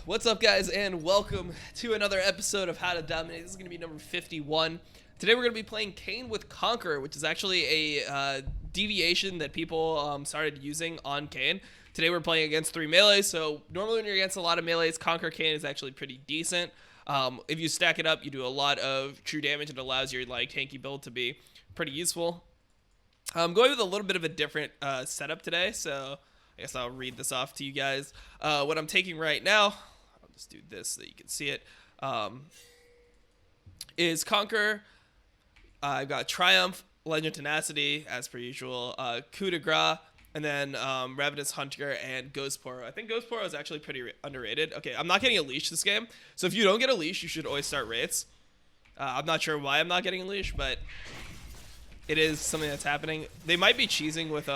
What's up, guys, and welcome to another episode of How to Dominate. This is going to be number 51. Today we're going to be playing Kayn with Conqueror, which is actually a deviation that people started using on Kayn. Today we're playing against 3 melees, so normally when you're against a lot of melees, Conqueror Kayn is actually pretty decent. If you stack it up, you do a lot of true damage, and it allows your tanky build to be pretty useful. I'm going with a little bit of a different setup today, so I guess I'll read this off to you guys. What I'm taking right now, I'll just do this so that you can see it, is Conqueror. I've got Triumph, Legend Tenacity, as per usual, Coup de Grace, and then Ravenous Hunter and Ghost Poro. I think Ghost Poro is actually pretty underrated. Okay, I'm not getting a leash this game, so if you don't get a leash, you should always start Wraiths. I'm not sure why I'm not getting a leash, but it is something that's happening. They might be cheesing with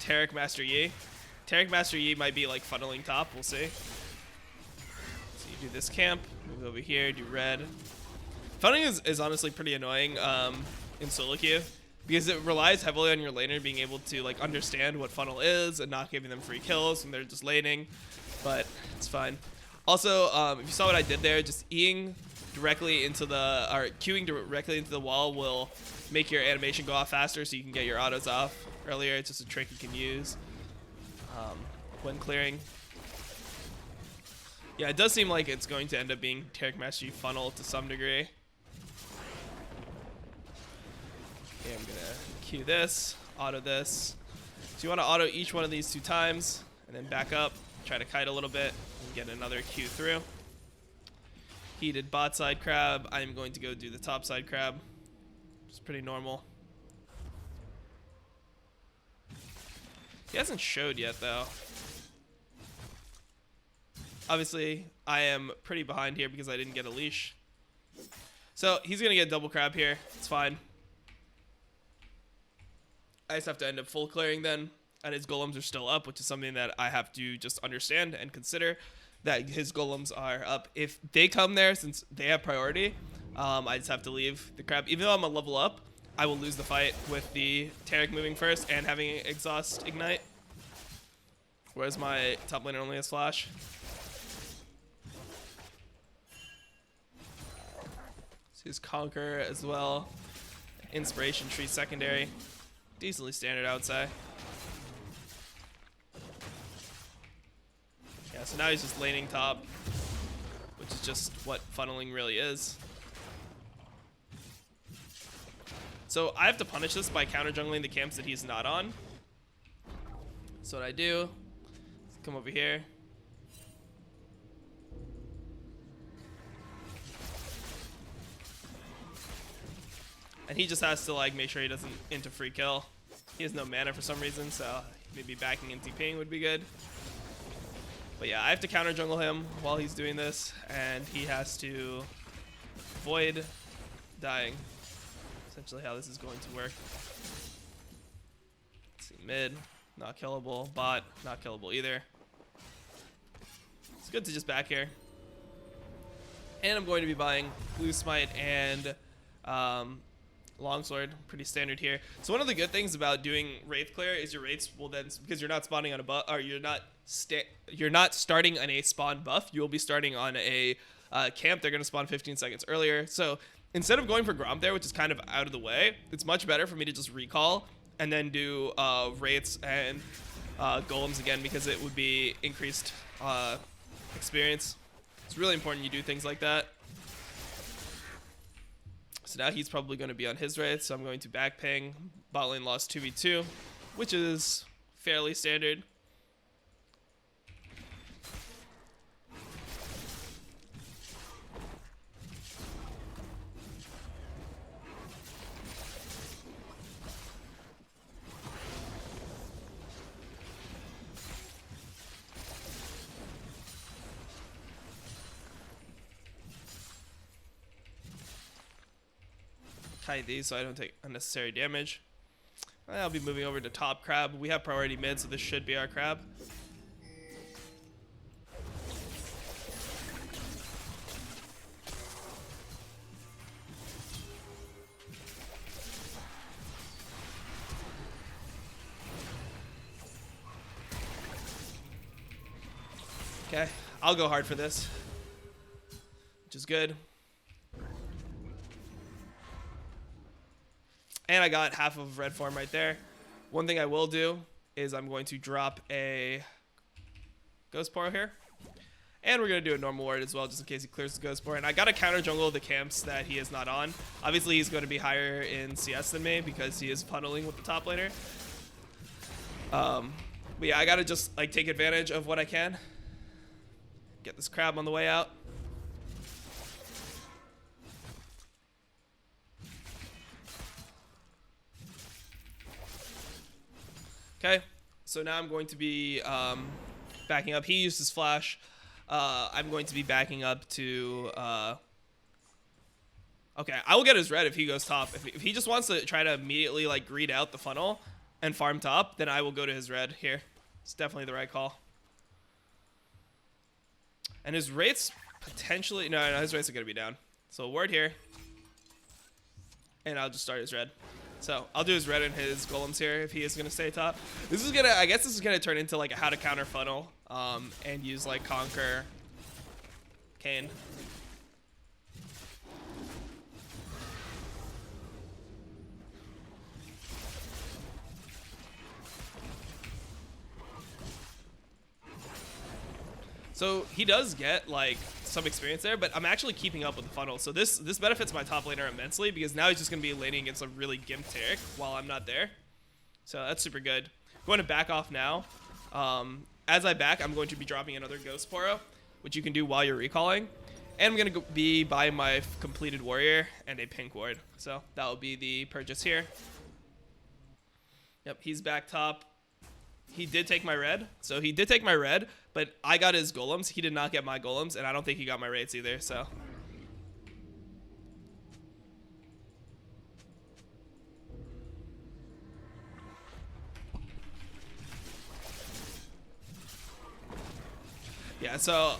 Taric Master Yi. Taric Master Yi might be funneling top. We'll see. So you do this camp, move over here, do red. Funneling is honestly pretty annoying in solo queue because it relies heavily on your laner being able to understand what funnel is and not giving them free kills when they're just laning. But it's fine. Also, if you saw what I did there, just queuing directly into the wall will make your animation go off faster, so you can get your autos off earlier. It's just a trick you can use when clearing. Yeah, it does seem like it's going to end up being Taric Master Yi funnel to some degree. Okay, I'm gonna queue this, auto this. So you want to auto each one of these 2 times, and then back up, try to kite a little bit, and get another queue through. Heated bot side crab. I'm going to go do the top side crab. It's pretty normal. He hasn't showed yet, though. Obviously, I am pretty behind here because I didn't get a leash. So he's going to get double crab here. It's fine. I just have to end up full clearing then. And his golems are still up, which is something that I have to just understand and consider, that his golems are up. If they come there, since they have priority, I just have to leave the crab. Even though I'm a level up, I will lose the fight with the Taric moving first and having exhaust ignite. Whereas my top laner only has flash. So his Conqueror as well. Inspiration tree secondary. Decently standard, I would say. Yeah, so now he's just laning top, which is just what funneling really is. So I have to punish this by counter jungling the camps that he's not on. So what I do, come over here. And he just has to make sure he doesn't into free kill. He has no mana for some reason, so maybe backing and TPing would be good. But yeah, I have to counter jungle him while he's doing this, and he has to avoid dying. Essentially how this is going to work. Let's see, mid, not killable. Bot, not killable either. It's good to just back here. And I'm going to be buying Blue Smite and Longsword, pretty standard here. So one of the good things about doing Wraith clear is your Wraiths will then, because you're not spawning on a buff, or you're not starting on a spawn buff, you will be starting on a camp. They're going to spawn 15 seconds earlier. So instead of going for Gromp there, which is kind of out of the way, it's much better for me to just recall and then do Wraiths and Golems again, because it would be increased experience. It's really important you do things like that. So now he's probably going to be on his Wraith, so I'm going to back ping. Bot lane lost 2v2, which is fairly standard. Kite these so I don't take unnecessary damage. I'll be moving over to top crab. We have priority mid, so this should be our crab. Okay, I'll go hard for this, which is good. And I got half of red form right there. One thing I will do is I'm going to drop a Ghost Poro here. And we're going to do a normal ward as well, just in case he clears the Ghost Poro. And I got to counter jungle the camps that he is not on. Obviously, he's going to be higher in CS than me because he is funneling with the top laner. But yeah, I got to just like take advantage of what I can. Get this crab on the way out. Okay, so now I'm going to be backing up. He used his flash. I'm going to be backing up to... okay, I will get his red if he goes top. If he just wants to try to immediately like greed out the funnel and farm top, then I will go to his red here. It's definitely the right call. And his rates potentially... No, his rates are going to be down. So a ward here. And I'll just start his red. So I'll do his red and his golems here if he is gonna stay top. This is gonna, I guess this is gonna turn into like a how to counter funnel, and use like Conqueror, Kayn. So he does get like some experience there, but I'm actually keeping up with the funnel. So this benefits my top laner immensely because now he's just going to be laning against a really gimped Taric while I'm not there. So that's super good. Going to back off now. As I back, I'm going to be dropping another Ghost Poro, which you can do while you're recalling. And I'm going to be buying my completed warrior and a pink ward. So that will be the purchase here. Yep, he's back top. He did take my red. So he did take my red, but I got his golems. He did not get my golems, and I don't think he got my rates either, so. Yeah, so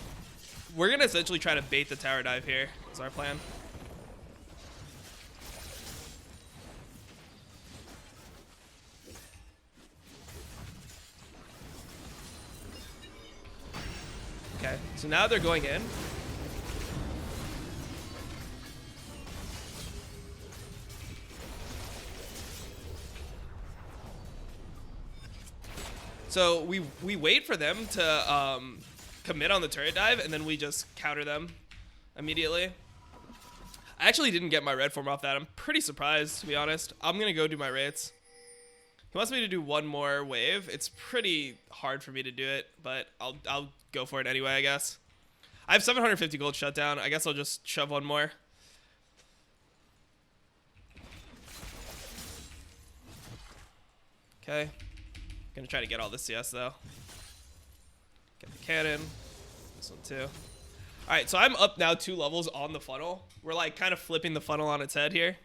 we're going to essentially try to bait the tower dive here. Is our plan. Okay, so now they're going in. So we wait for them to commit on the turret dive, and then we just counter them immediately. I actually didn't get my red form off that. I'm pretty surprised, to be honest. I'm going to go do my rates. He wants me to do one more wave. It's pretty hard for me to do it, but I'll go for it anyway, I guess. I have 750 gold shutdown. I guess I'll just shove one more. Okay. Gonna try to get all the CS though. Get the cannon. This one too. Alright, so I'm up now 2 levels on the funnel. We're like kind of flipping the funnel on its head here.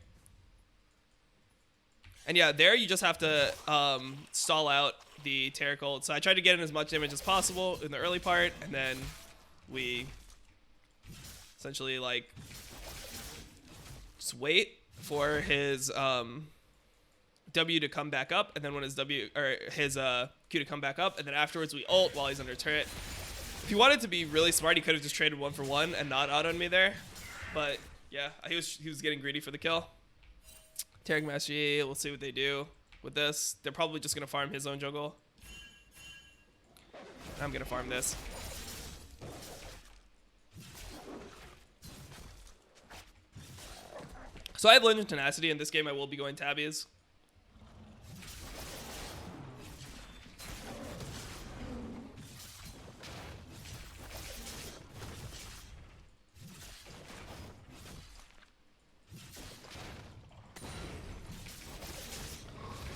And yeah, there you just have to stall out the Taric ult. So I tried to get in as much damage as possible in the early part, and then we essentially like just wait for his W to come back up, and then when his his Q to come back up, and then afterwards we ult while he's under turret. If he wanted to be really smart, he could have just traded 1 for 1 and not autoed me there. But yeah, he was getting greedy for the kill. Taric Mastery, we'll see what they do with this. They're probably just going to farm his own jungle. I'm going to farm this. So I have Legend Tenacity. In this game, I will be going tabbies.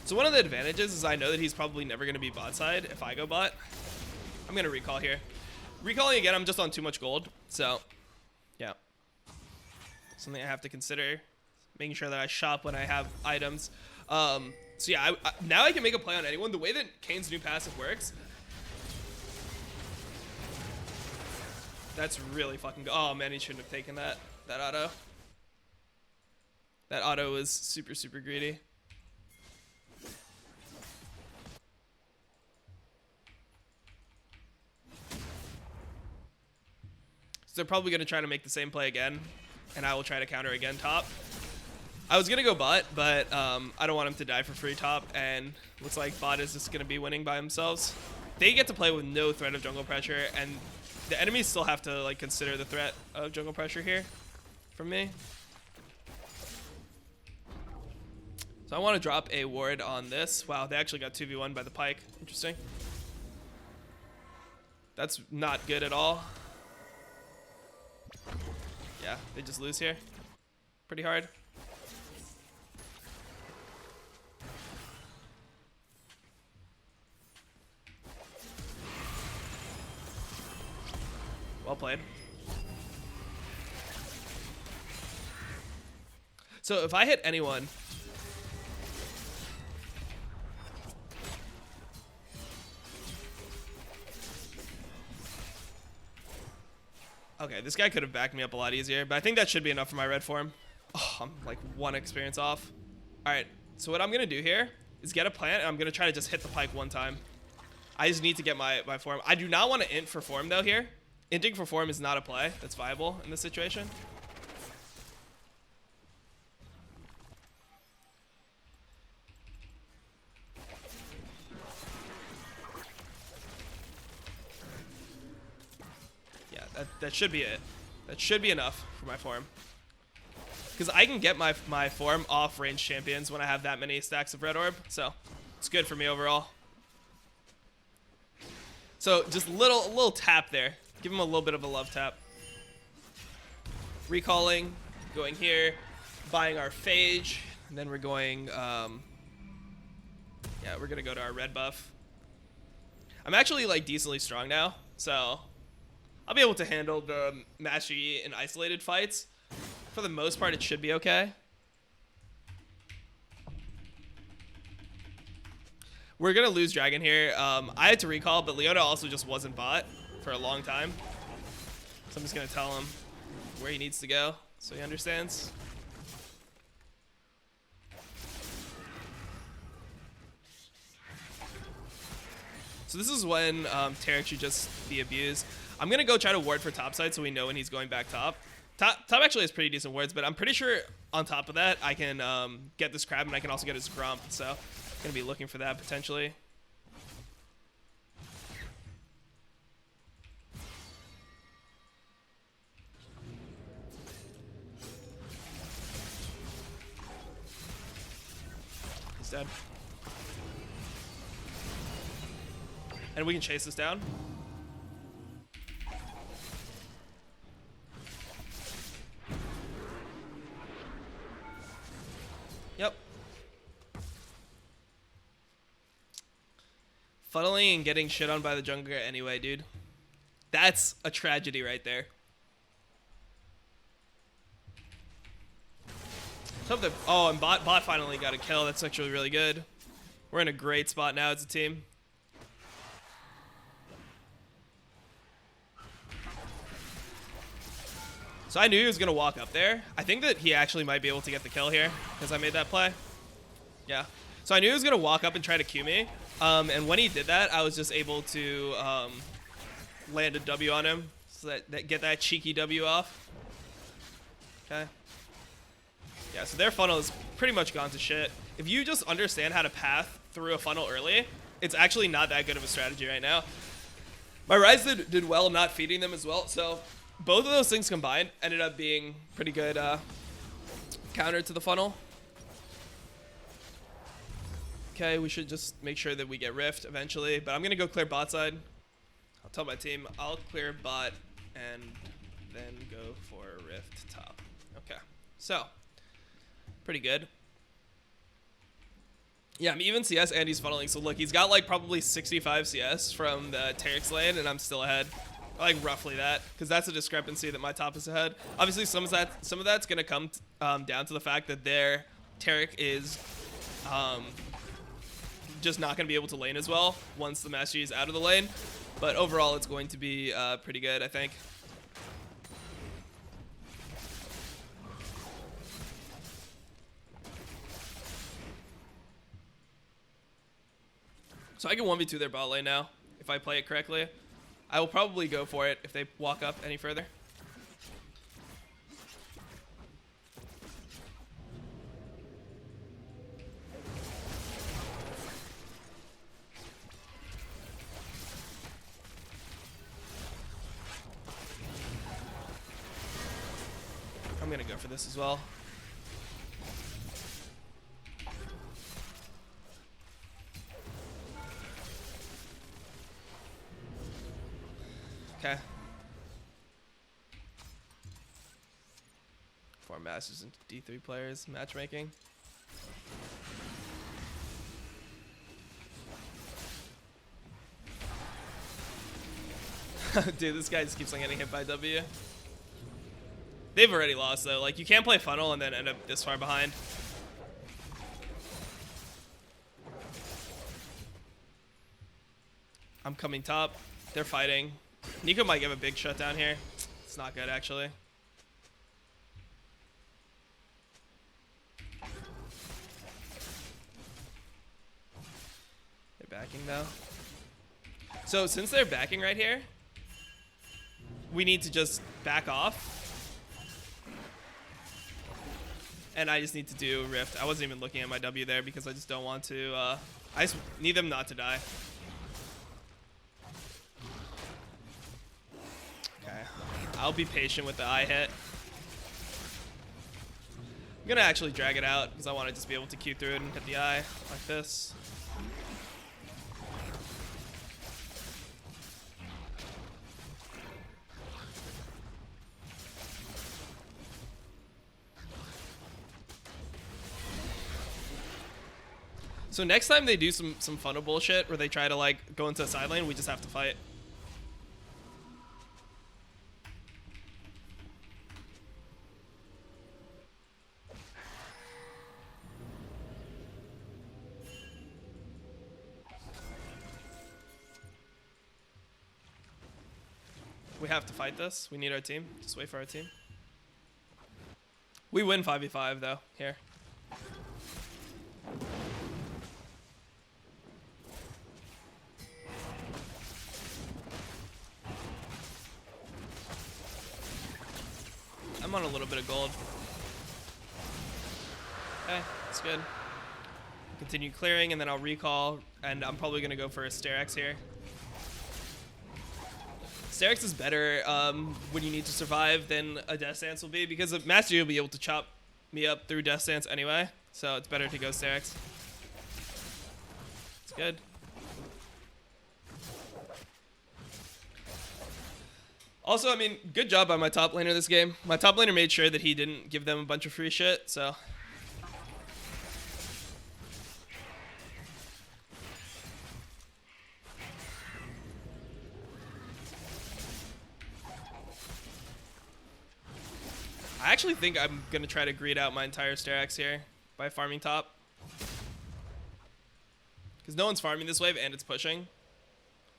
So one of the advantages is I know that he's probably never going to be bot side if I go bot. I'm going to recall here. Recalling again, I'm just on too much gold. So, yeah. Something I have to consider. Making sure that I shop when I have items. So yeah, now I can make a play on anyone. The way that Kayn's new passive works. That's really fucking good. Oh man, he shouldn't have taken that auto. That auto was super, super greedy. So they're probably going to try to make the same play again, and I will try to counter again top. I was going to go bot, but I don't want him to die for free top, and looks like bot is just going to be winning by themselves. They get to play with no threat of jungle pressure, and the enemies still have to like consider the threat of jungle pressure here from me. So I want to drop a ward on this. Wow, they actually got 2v1 by the Pyke. Interesting. That's not good at all. Yeah, they just lose here. Pretty hard. Well played. So if I hit anyone, okay, this guy could have backed me up a lot easier, but I think that should be enough for my red form. Oh, I'm like 1 experience off. All right, so what I'm gonna do here is get a plant, and I'm gonna try to just hit the Pyke 1 time. I just need to get my form. I do not want to int for form though here. Inting for form is not a play that's viable in this situation. Yeah, that should be it. That should be enough for my form. Because I can get my form off range champions when I have that many stacks of red orb. So it's good for me overall. So just a little tap there. Give him a little bit of a love tap. Recalling, going here, buying our phage, and then we're going, yeah, we're gonna go to our red buff. I'm actually like decently strong now, so I'll be able to handle the Master Yi in isolated fights. For the most part, it should be okay. We're gonna lose Dragon here. I had to recall, but Leona also just wasn't bot for a long time. So I'm just gonna tell him where he needs to go so he understands. So this is when Taric should just be abused. I'm gonna go try to ward for topside so we know when he's going back top. Top actually has pretty decent wards, but I'm pretty sure on top of that I can get this crab and I can also get his grump. So I'm gonna be looking for that potentially. He's dead. And we can chase this down. Yep. Funneling and getting shit on by the jungler anyway, dude. That's a tragedy right there. Oh, and bot finally got a kill. That's actually really good. We're in a great spot now as a team. So I knew he was going to walk up there. I think that he actually might be able to get the kill here because I made that play. Yeah. So I knew he was going to walk up and try to Q me. And when he did that, I was just able to land a W on him. So that get that cheeky W off. Okay. Yeah, so their funnel is pretty much gone to shit. If you just understand how to path through a funnel early, it's actually not that good of a strategy right now. My Ryze did well not feeding them as well, so both of those things combined ended up being pretty good counter to the funnel. Okay, we should just make sure that we get Rift eventually, but I'm going to go clear bot side. I'll tell my team I'll clear bot and then go for Rift top. Okay, so pretty good. Yeah, I'm even CS and he's funneling, so look, he's got like probably 65 CS from the Taric's lane and I'm still ahead. Like roughly that, because that's a discrepancy that my top is ahead. Obviously, some of that's gonna come down to the fact that their Taric is just not gonna be able to lane as well once the Master Yi is out of the lane. But overall, it's going to be pretty good, I think. So I can 1v2 their bot lane now if I play it correctly. I will probably go for it if they walk up any further. gonna go for this as well. Okay. 4 masters and D3 players matchmaking. Dude, this guy just keeps on getting hit by W. They've already lost though. Like, you can't play funnel and then end up this far behind. I'm coming top. They're fighting. Nico might give a big shutdown here. It's not good, actually. They're backing though. So since they're backing right here, we need to just back off. And I just need to do Rift. I wasn't even looking at my W there because I just don't want to. I just need them not to die. Okay. I'll be patient with the I hit. I'm going to actually drag it out because I want to just be able to Q through it and hit the I like this. So next time they do some funnel bullshit where they try to like go into a side lane, we just have to fight. We have to fight this. We need our team. Just wait for our team. We win 5v5 though, here. I'm on a little bit of gold. Okay, that's good. Continue clearing, and then I'll recall, and I'm probably going to go for a Starex here. Starex is better when you need to survive than a Death Stance will be, because a Master Yi will be able to chop me up through Death Stance anyway, so it's better to go Starex. It's good. Also, I mean, good job by my top laner this game. My top laner made sure that he didn't give them a bunch of free shit, so. I actually think I'm going to try to greed out my entire Starex here by farming top. Because no one's farming this wave and it's pushing.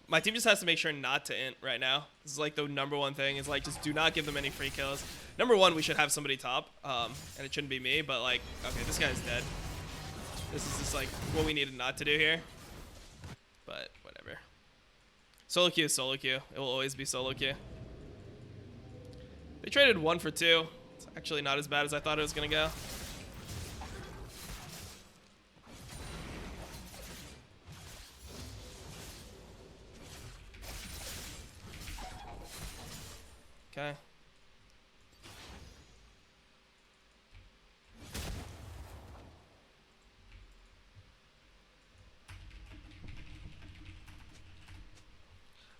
My team just has to make sure not to int right now. This is like the #1 thing, is like just do not give them any free kills. #1, we should have somebody top, and it shouldn't be me, but like, okay, this guy's dead. This is just like what we needed not to do here. But whatever. Solo queue is solo queue. It will always be solo queue. They traded 1 for 2. It's actually not as bad as I thought it was going to go. Okay.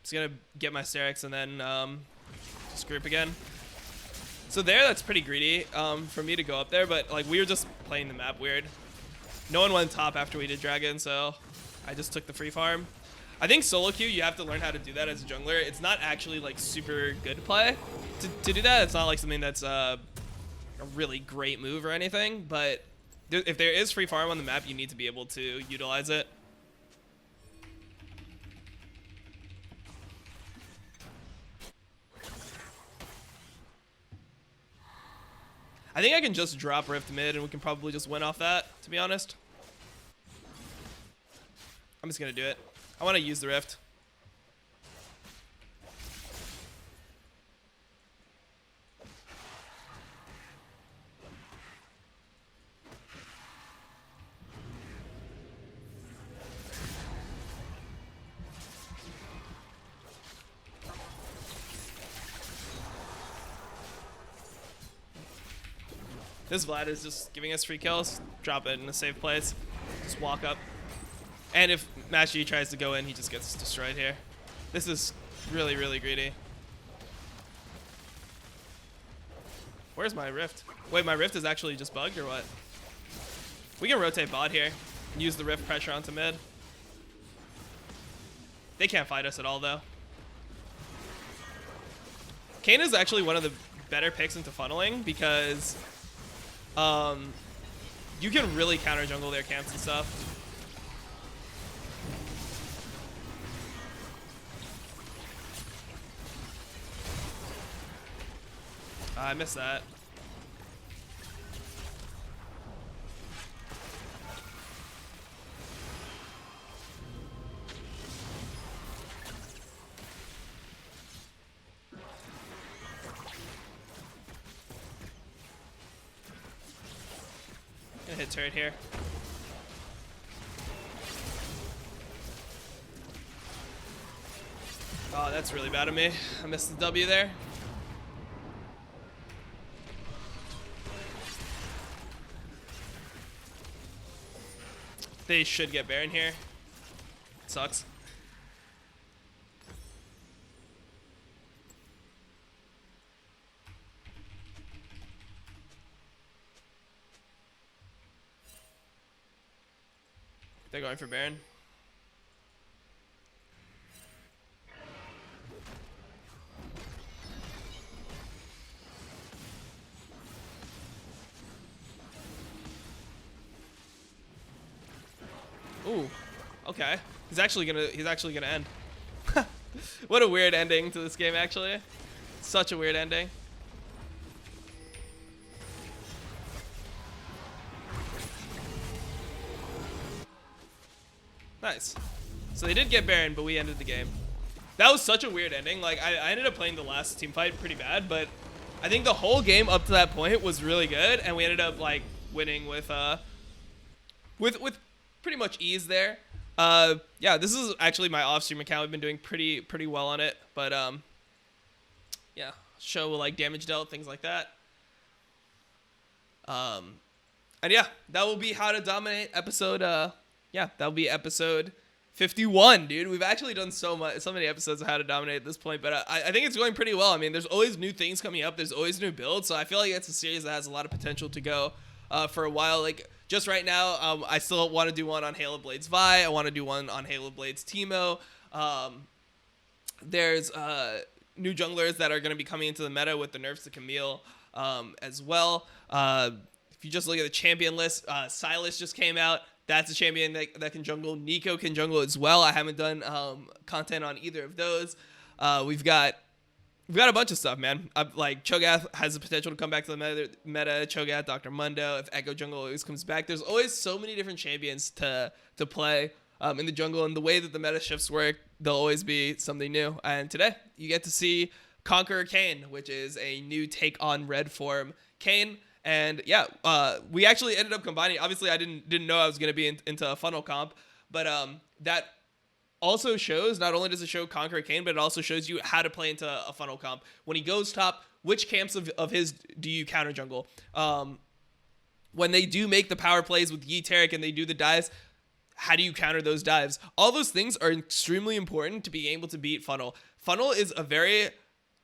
Just gonna get my Starex and then just group again. So there, that's pretty greedy for me to go up there, but like we were just playing the map weird. No one went top after we did Dragon, so I just took the free farm. I think solo queue, you have to learn how to do that as a jungler. It's not actually like super good play to do that. It's not like something that's a really great move or anything, but if there is free farm on the map, you need to be able to utilize it. I think I can just drop Rift mid and we can probably just win off that, to be honest. I'm just gonna do it. I want to use the Rift. This Vlad is just giving us free kills. Drop it in a safe place. Just walk up. And if Match G tries to go in, he just gets destroyed here. This is really, really greedy. Where's my Rift? Wait, my Rift is actually just bugged or what? We can rotate bot here. Use the Rift pressure onto mid. They can't fight us at all, though. Kayn is actually one of the better picks into funneling because you can really counter jungle their camps and stuff. I missed that. Gonna hit turret here. Oh, that's really bad of me. I missed the W there. They should get Baron here. Sucks. They're going for Baron. Ooh, okay. He's actually gonna end. What a weird ending to this game, actually. Such a weird ending. Nice. So they did get Baron, but we ended the game. That was such a weird ending. Like I ended up playing the last team fight pretty bad, but I think the whole game up to that point was really good, and we ended up like winning with pretty much ease there. Yeah, this is actually my off-stream account. We've been doing pretty well on it, but yeah, show like damage dealt, things like that. And yeah, that will be How to Dominate episode. Yeah, that'll be episode 51, dude. We've actually done so many episodes of How to Dominate at this point, but I think it's going pretty well. I mean, there's always new things coming up. There's always new builds, so I feel like it's a series that has a lot of potential to go for a while. Like just right now, I still want to do one on Halo Blades Vi. I want to do one on Halo Blades Teemo. There's new junglers that are going to be coming into the meta with the nerfs to Camille as well. If you just look at the champion list, Silas just came out. That's a champion that can jungle. Nico can jungle as well. I haven't done content on either of those. We've got a bunch of stuff, man. Like Cho'Gath has the potential to come back to the meta. Cho'Gath, Dr. Mundo. If Echo Jungle always comes back, there's always so many different champions to play in the jungle. And the way that the meta shifts work, there'll always be something new. And today you get to see Conqueror Kayn, which is a new take on red form Kayn. And yeah, we actually ended up combining. Obviously, I didn't know I was going to be into a funnel comp, but that also shows, not only does it show Conqueror Kayn, but it also shows you how to play into a funnel comp. When he goes top, which camps of his do you counter jungle? When they do make the power plays with Yi Tarek and they do the dives, how do you counter those dives? All those things are extremely important to being able to beat funnel. Funnel is a very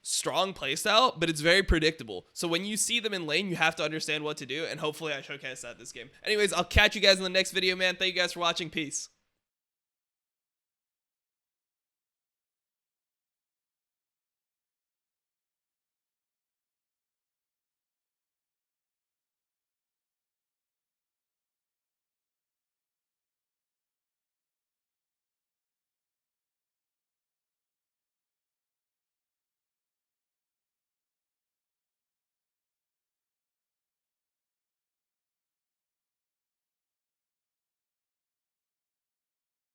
strong playstyle, but it's very predictable. So when you see them in lane, you have to understand what to do, and hopefully I showcase that this game. Anyways, I'll catch you guys in the next video, man. Thank you guys for watching. Peace.